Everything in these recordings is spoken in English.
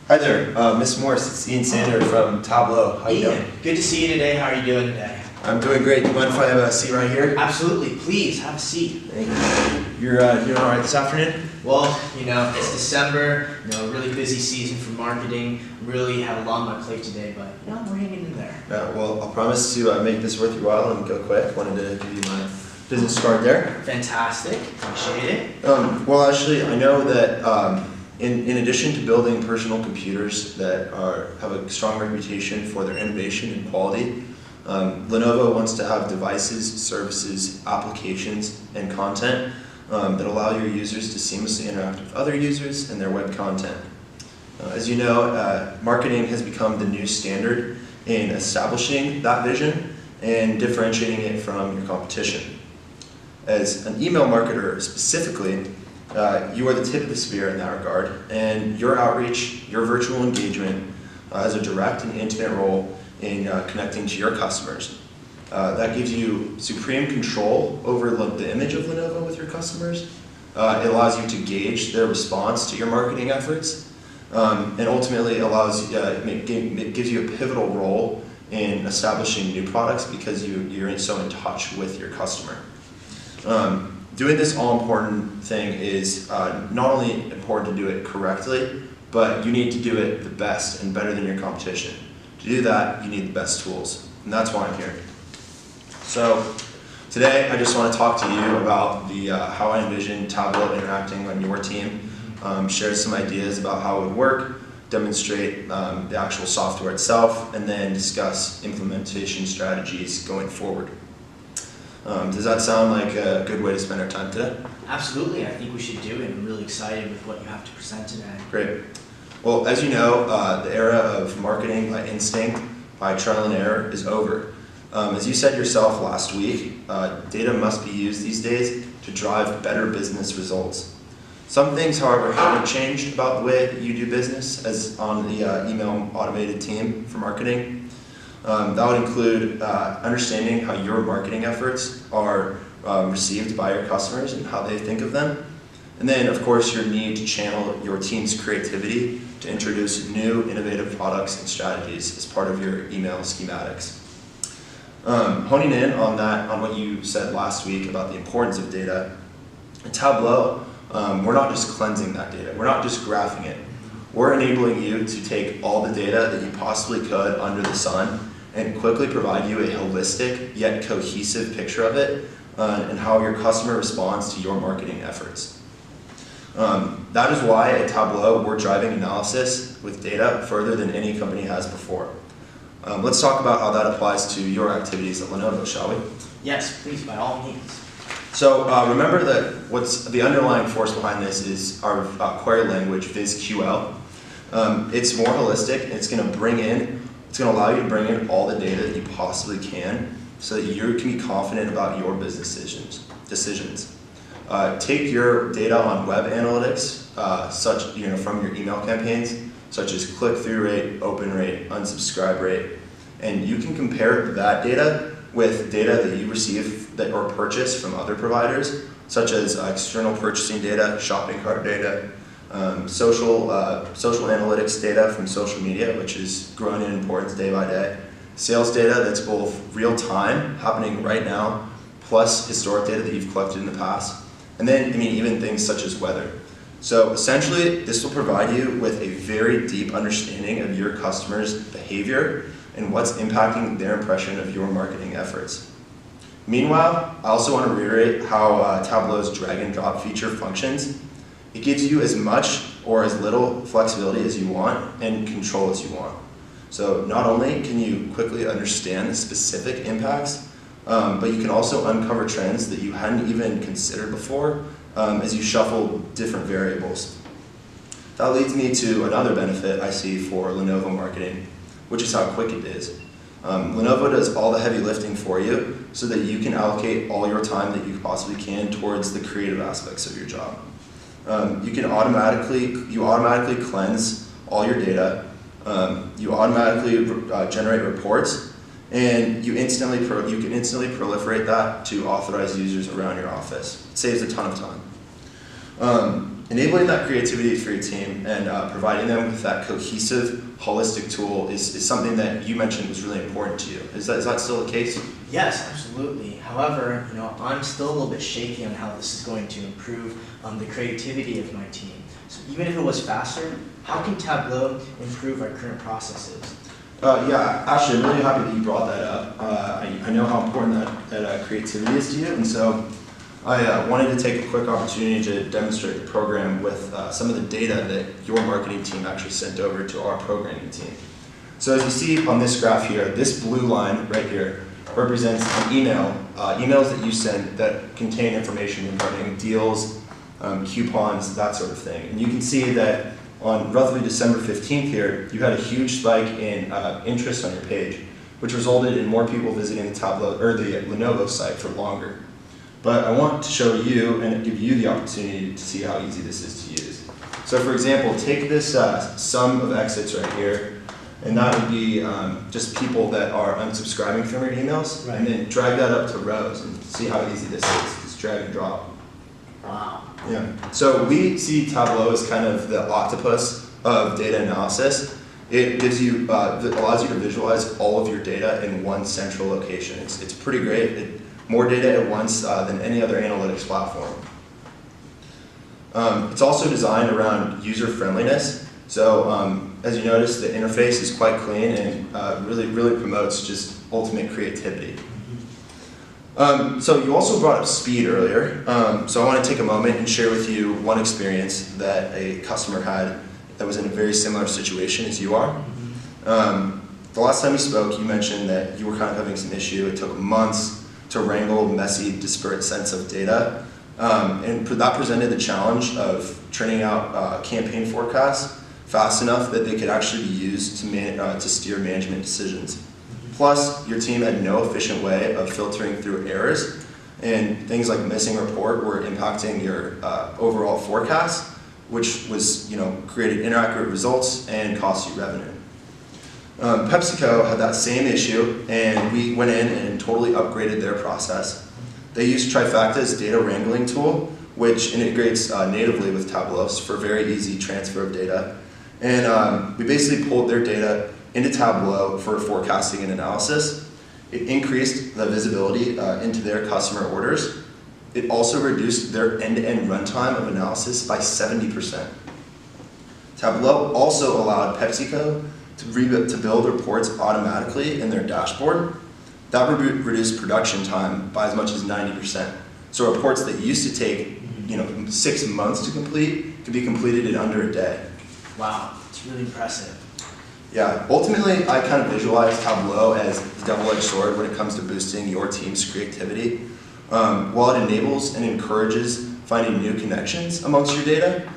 Hi there, Miss Morse, it's Ian Sander from Tableau. How you doing? Good to see you today. How are you doing today? I'm doing great. You mind if I have a seat right here? Absolutely. Please, have a seat. Thank you. You're doing all right this afternoon? Well, it's December, really busy season for marketing. Really have a lot on my plate today, but, we're hanging in there. Well, I'll promise to make this worth your while and go quick. Wanted to give you my business card there. Fantastic. Appreciate it. Well, actually, I know that in addition to building personal computers that have a strong reputation for their innovation and quality, Lenovo wants to have devices, services, applications, and content that allow your users to seamlessly interact with other users and their web content. As you know, marketing has become the new standard in establishing that vision and differentiating it from your competition. As an email marketer specifically, you are the tip of the spear in that regard, and your outreach, your virtual engagement has a direct and intimate role in connecting to your customers. That gives you supreme control over the image of Lenovo with your customers. It allows you to gauge their response to your marketing efforts, and ultimately it gives you a pivotal role in establishing new products because you're so in touch with your customer. Doing this all-important thing is not only important to do it correctly, but you need to do it the best and better than your competition. To do that, you need the best tools, and that's why I'm here. So today, I just want to talk to you about how I envision Tableau interacting on your team, share some ideas about how it would work, demonstrate the actual software itself, and then discuss implementation strategies going forward. Does that sound like a good way to spend our time today? Absolutely. I think we should do it. I'm really excited with what you have to present today. Great. Well, as you know, the era of marketing by instinct, by trial and error, is over. As you said yourself last week, data must be used these days to drive better business results. Some things, however, haven't changed about the way that you do business as on the email automated team for marketing. That would include understanding how your marketing efforts are received by your customers and how they think of them. And then, of course, your need to channel your team's creativity to introduce new innovative products and strategies as part of your email schematics. Honing in on what you said last week about the importance of data, at Tableau, we're not just cleansing that data. We're not just graphing it. We're enabling you to take all the data that you possibly could under the sun and quickly provide you a holistic yet cohesive picture of it and how your customer responds to your marketing efforts. That is why at Tableau we're driving analysis with data further than any company has before. Let's talk about how that applies to your activities at Lenovo, shall we? Yes, please, by all means. So remember that what's the underlying force behind this is our query language, VizQL. It's more holistic. It's going to allow you to bring in all the data that you possibly can so that you can be confident about your business decisions. Take your data on web analytics, from your email campaigns, such as click-through rate, open rate, unsubscribe rate, and you can compare that data with data that you receive or purchase from other providers, such as external purchasing data, shopping cart data, social analytics data from social media, which is growing in importance day by day, sales data that's both real-time, happening right now, plus historic data that you've collected in the past, and then even things such as weather. So essentially, this will provide you with a very deep understanding of your customers' behavior and what's impacting their impression of your marketing efforts. Meanwhile, I also want to reiterate how Tableau's drag and drop feature functions. It gives you as much or as little flexibility as you want and control as you want. So not only can you quickly understand the specific impacts, but you can also uncover trends that you hadn't even considered before as you shuffle different variables. That leads me to another benefit I see for Lenovo marketing, which is how quick it is. Lenovo does all the heavy lifting for you so that you can allocate all your time that you possibly can towards the creative aspects of your job. You automatically cleanse all your data, you automatically generate reports, and you can instantly proliferate that to authorized users around your office. It saves a ton of time. Enabling that creativity for your team and providing them with that cohesive, holistic tool is something that you mentioned was really important to you. Is that still the case? Yes, absolutely. However, I'm still a little bit shaky on how this is going to improve the creativity of my team. So even if it was faster, how can Tableau improve our current processes? Yeah, actually, I'm really happy that you brought that up. I know how important that creativity is to you, and so I wanted to take a quick opportunity to demonstrate the program with some of the data that your marketing team actually sent over to our programming team. So as you see on this graph here, this blue line right here represents an emails that you send that contain information regarding deals, coupons, that sort of thing. And you can see that on roughly December 15th here, you had a huge spike in interest on your page, which resulted in more people visiting the Tableau or the Lenovo site for longer. But I want to show you and give you the opportunity to see how easy this is to use. So for example, take this sum of exits right here, and that would be just people that are unsubscribing from your emails, right. And then drag that up to rows and see how easy this is. Just drag and drop. Wow. Yeah. So we see Tableau as kind of the octopus of data analysis. It gives you, allows you to visualize all of your data in one central location. It's pretty great. More data at once than any other analytics platform. It's also designed around user friendliness. So as you notice, the interface is quite clean and really promotes just ultimate creativity. So you also brought up speed earlier. So I want to take a moment and share with you one experience that a customer had that was in a very similar situation as you are. The last time you spoke, you mentioned that you were kind of having some issue. It took months to wrangle messy, disparate sets of data. And that presented the challenge of turning out campaign forecasts fast enough that they could actually be used to steer management decisions. Plus, your team had no efficient way of filtering through errors, and things like missing report were impacting your overall forecast, which was, created inaccurate results and cost you revenue. PepsiCo had that same issue, and we went in and totally upgraded their process. They used Trifacta's data wrangling tool, which integrates natively with Tableau for very easy transfer of data. And we basically pulled their data into Tableau for forecasting and analysis. It increased the visibility into their customer orders. It also reduced their end-to-end runtime of analysis by 70%. Tableau also allowed PepsiCo to build reports automatically in their dashboard. That reduced production time by as much as 90%. So reports that used to take 6 months to complete could be completed in under a day. Wow, it's really impressive. Yeah, ultimately I kind of visualize Tableau as the double-edged sword when it comes to boosting your team's creativity. While it enables and encourages finding new connections amongst your data,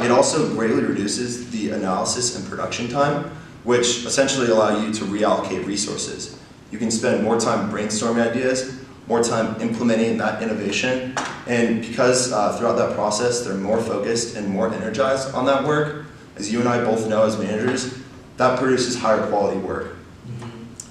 it also greatly reduces the analysis and production time, which essentially allow you to reallocate resources. You can spend more time brainstorming ideas, more time implementing that innovation, and because throughout that process they're more focused and more energized on that work, as you and I both know as managers, that produces higher quality work.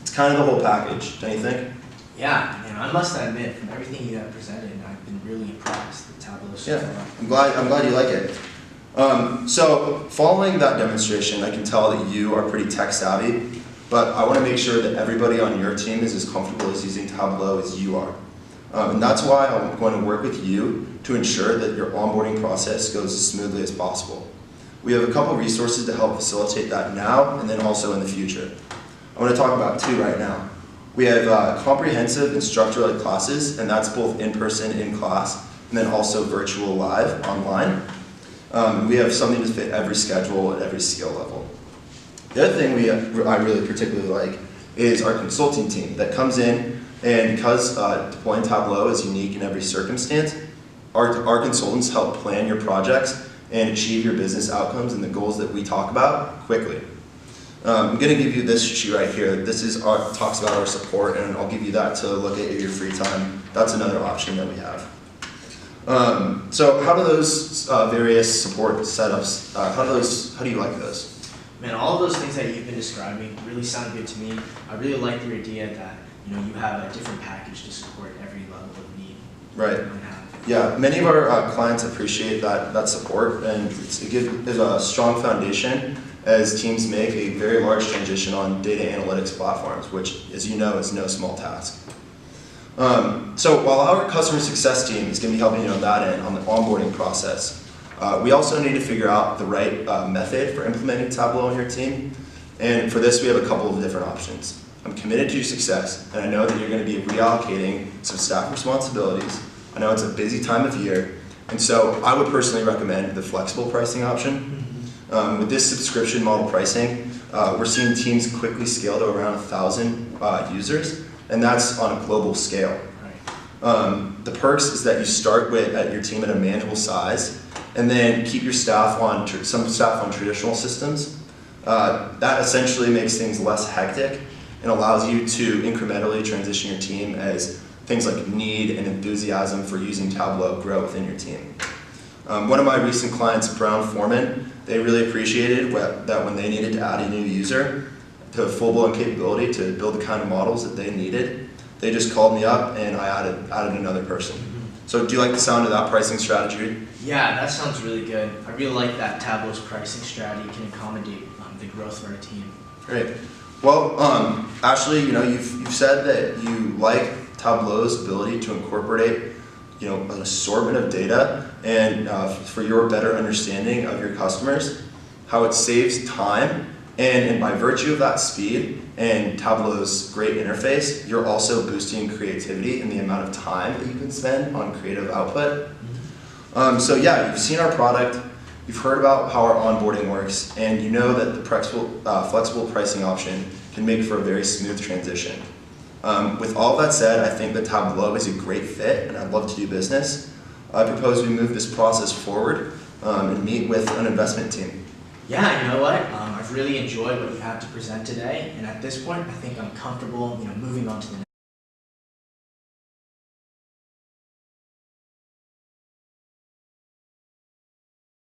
It's kind of the whole package, don't you think? Yeah, I must admit, from everything you have presented, I've been really impressed with Tableau so far. I'm glad you like it. So following that demonstration, I can tell that you are pretty tech savvy, but I want to make sure that everybody on your team is as comfortable as using Tableau as you are. And that's why I'm going to work with you to ensure that your onboarding process goes as smoothly as possible. We have a couple resources to help facilitate that now and then also in the future. I want to talk about two right now. We have comprehensive instructor-led classes, and that's both in-person, in class, and then also virtual live, online. We have something to fit every schedule at every skill level. The other thing I really particularly like is our consulting team that comes in, and because deploying Tableau is unique in every circumstance, our consultants help plan your projects and achieve your business outcomes and the goals that we talk about quickly. I'm going to give you this sheet right here. This talks about our support, and I'll give you that to look at in your free time. That's another option that we have. So how do those various support setups, how do you like those? Man, all of those things that you've been describing really sound good to me. I really like the idea that you have a different package to support every level of need. Right. You might have. Yeah, many of our clients appreciate that support, and it gives a strong foundation as teams make a very large transition on data analytics platforms, which, as you know, is no small task. So while our customer success team is going to be helping you on that end, on the onboarding process, we also need to figure out the right method for implementing Tableau on your team. And for this, we have a couple of different options. I'm committed to your success, and I know that you're going to be reallocating some staff responsibilities. I know it's a busy time of year, and so I would personally recommend the flexible pricing option. With this subscription model pricing, we're seeing teams quickly scale to around 1,000 users, and that's on a global scale. The perks is that you start at your team at a manageable size, and then keep your staff on some staff on traditional systems. That essentially makes things less hectic and allows you to incrementally transition your team as things like need and enthusiasm for using Tableau grow within your team. One of my recent clients, Brown Foreman, they really appreciated that when they needed to add a new user to full-blown capability to build the kind of models that they needed, they just called me up and I added another person. So do you like the sound of that pricing strategy? Yeah, that sounds really good. I really like that Tableau's pricing strategy can accommodate the growth of our team. Great. Well, Ashley, you've said that you like Tableau's ability to incorporate an assortment of data and for your better understanding of your customers, how it saves time, and by virtue of that speed and Tableau's great interface, you're also boosting creativity and the amount of time that you can spend on creative output. So yeah, you've seen our product, you've heard about how our onboarding works, and you know that the flexible pricing option can make for a very smooth transition. With all that said, I think that Tableau is a great fit, and I'd love to do business. I propose we move this process forward and meet with an investment team. Yeah, you know what? I've really enjoyed what you had to present today, and at this point, I think I'm comfortable, moving on to the next.